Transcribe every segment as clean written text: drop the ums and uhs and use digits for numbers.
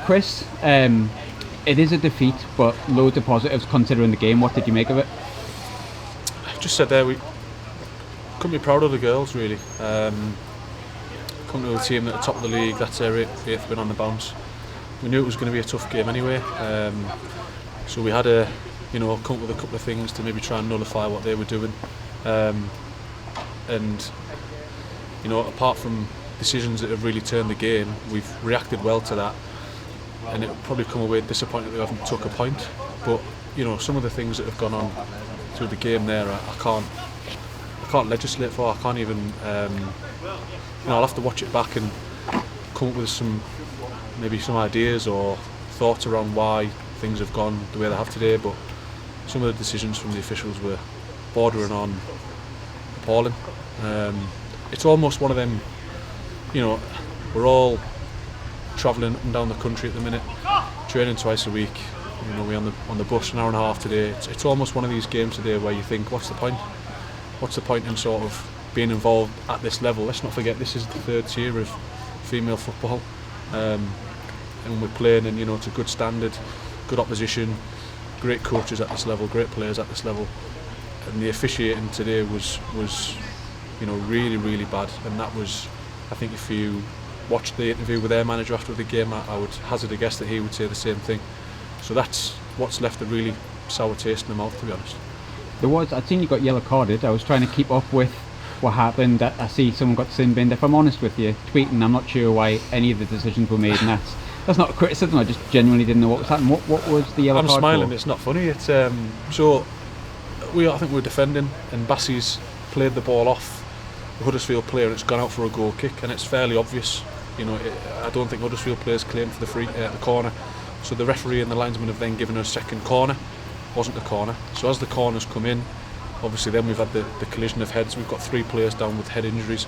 Chris, it is a defeat, but loads of positives considering the game. What did you make of it? I just said there, we couldn't be proud of the girls really. Come to a team at the top of the league, that's their eighth win on the bounce. We knew it was going to be a tough game anyway, so we had to come up with a couple of things to maybe try and nullify what they were doing. And apart from decisions that have really turned the game, we've reacted well to that, and it'll probably come away disappointed that we haven't took a point. But some of the things that have gone on through the game there, I can't legislate for. I can't even. I'll have to watch it back and come up with some ideas or thoughts around why things have gone the way they have today. But some of the decisions from the officials were bordering on appalling. It's almost one of them. We're all travelling up and down the country at the minute, training twice a week. We're on the bus an hour and a half today. It's almost one of these games today where you think, what's the point? What's the point in sort of being involved at this level? Let's not forget this is the third tier of female football, and we're playing in to good standard, good opposition, great coaches at this level, great players at this level, and the officiating today was really, really bad. And that was, I think, if you watched the interview with their manager after the game, I would hazard a guess that he would say the same thing. So that's what's left a really sour taste in the mouth, to be honest. I'd seen you got yellow carded. I was trying to keep up with what happened. I see someone got sin binned. If I'm honest with you, tweeting, I'm not sure why any of the decisions were made, and that's not a criticism. I just genuinely didn't know what was happening. What was the yellow card? I'm smiling. For? It's not funny. It's I think we're defending, and Bassie's played the ball off the Huddersfield player, and it's gone out for a goal kick, and it's fairly obvious. I don't think Huddersfield players claimed for the corner. So the referee and the linesman have then given us a second corner. Wasn't a corner. So as the corners come in, obviously then we've had the collision of heads. We've got 3 players down with head injuries.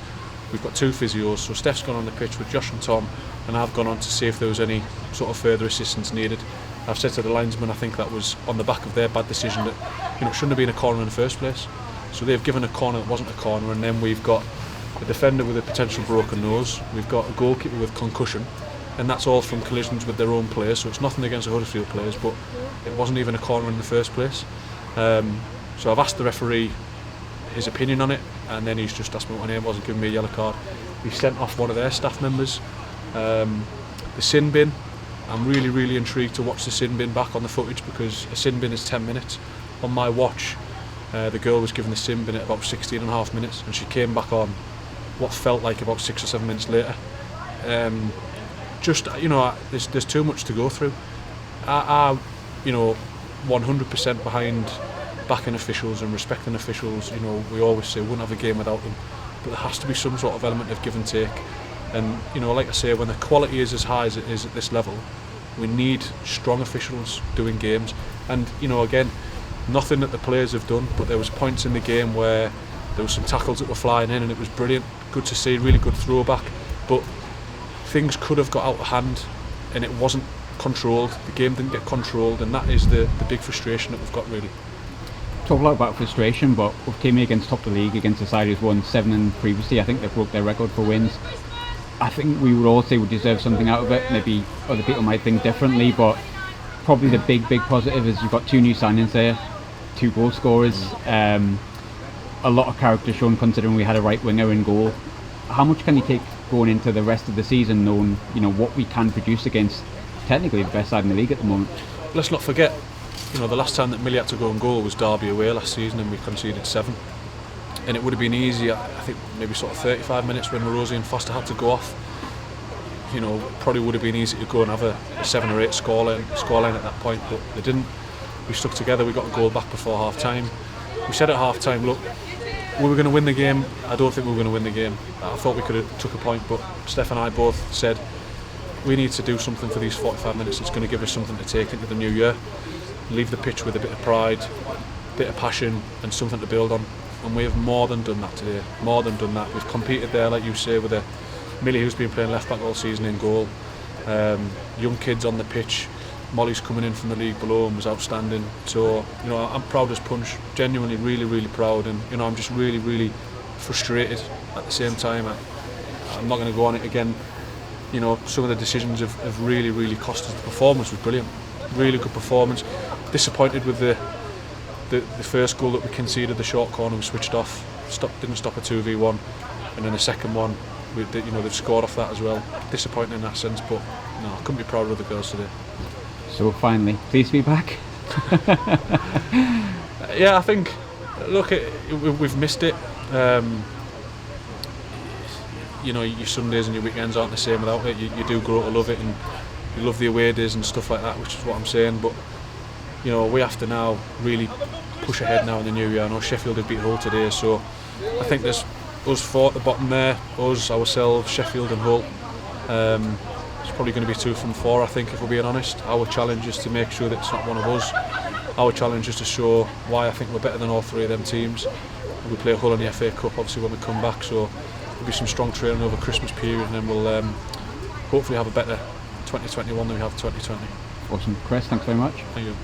We've got 2 physios. So Steph's gone on the pitch with Josh and Tom, and I've gone on to see if there was any sort of further assistance needed. I've said to the linesman, I think that was on the back of their bad decision that shouldn't have been a corner in the first place. So they've given a corner that wasn't a corner, and then we've got a defender with a potential broken nose. We've got a goalkeeper with concussion. And that's all from collisions with their own players, so it's nothing against the Huddersfield players, but it wasn't even a corner in the first place. So I've asked the referee his opinion on it, and then he's just asked me what my name was and given me a yellow card. He sent off one of their staff members. The sin bin, I'm really, really intrigued to watch the sin bin back on the footage, because a sin bin is 10 minutes. On my watch, the girl was given the sin bin at about 16 and a half minutes, and she came back on what felt like about 6 or 7 minutes later. There's too much to go through. I 100% behind backing officials and respecting officials. We always say we wouldn't have a game without them, but there has to be some sort of element of give and take. And like I say, when the quality is as high as it is at this level, we need strong officials doing games. And again, nothing that the players have done, but there was points in the game where there was some tackles that were flying in, and it was brilliant, good to see, really good throwback. But things could have got out of hand, and it wasn't controlled. The game didn't get controlled, and that is the big frustration that we've got, really. Talk a lot about frustration, but we've came against top of the league, against a side who's won 7 and previously. I think they broke their record for wins. I think we would all say we deserve something out of it. Maybe other people might think differently, but probably the big positive is you've got 2 new signings there, 2 goal scorers, a lot of character shown considering we had a right winger in goal. How much can you take going into the rest of the season, knowing what we can produce against technically the best side in the league at the moment? Let's not forget, the last time that Millie had to go and goal was Derby away last season, and we conceded 7. And it would have been easy, I think maybe sort of 35 minutes when Rosie and Foster had to go off. Probably would have been easy to go and have a 7 or 8 scoreline at that point, but they didn't. We stuck together. We got a goal back before half time. We said at half time, look, we were going to win the game. I don't think we were going to win the game. I thought we could have took a point, but Steph and I both said we need to do something for these 45 minutes. It's going to give us something to take into the new year. Leave the pitch with a bit of pride, a bit of passion, and something to build on. And we have more than done that today. More than done that. We've competed there, like you say, with a Millie who's been playing left back all season in goal. Young kids on the pitch. Molly's coming in from the league below and was outstanding. So, I'm proud as punch. Genuinely, really, really proud. And, I'm just really, really frustrated at the same time. I'm not going to go on it again. you know, some of the decisions have really cost us. The performance was brilliant, really good performance. Disappointed with the first goal that we conceded, the short corner, we switched off, didn't stop a 2v1, and then the second one, you know, they've scored off that as well. Disappointing in that sense, but no, I couldn't be prouder of the girls today. So finally, pleased to be back. Yeah, I think, look, we've missed it. You know, your Sundays and your weekends aren't the same without it. You do grow to love it, and you love the away days and stuff like that, which is what I'm saying. But you know, we have to now really push ahead now in the new year. I know Sheffield have beat Hull today, so I think there's us four at the bottom there, us, ourselves, Sheffield and Hull. It's probably going to be 2 from 4, I think, if we're being honest. Our challenge is to make sure that it's not one of us. Our challenge is to show why I think we're better than all 3 of them teams. We play Hull in the FA Cup obviously when we come back, so there'll be some strong training over Christmas period, and then we'll hopefully have a better 2021 than we have 2020. Awesome. Chris, thanks very much. Thank you.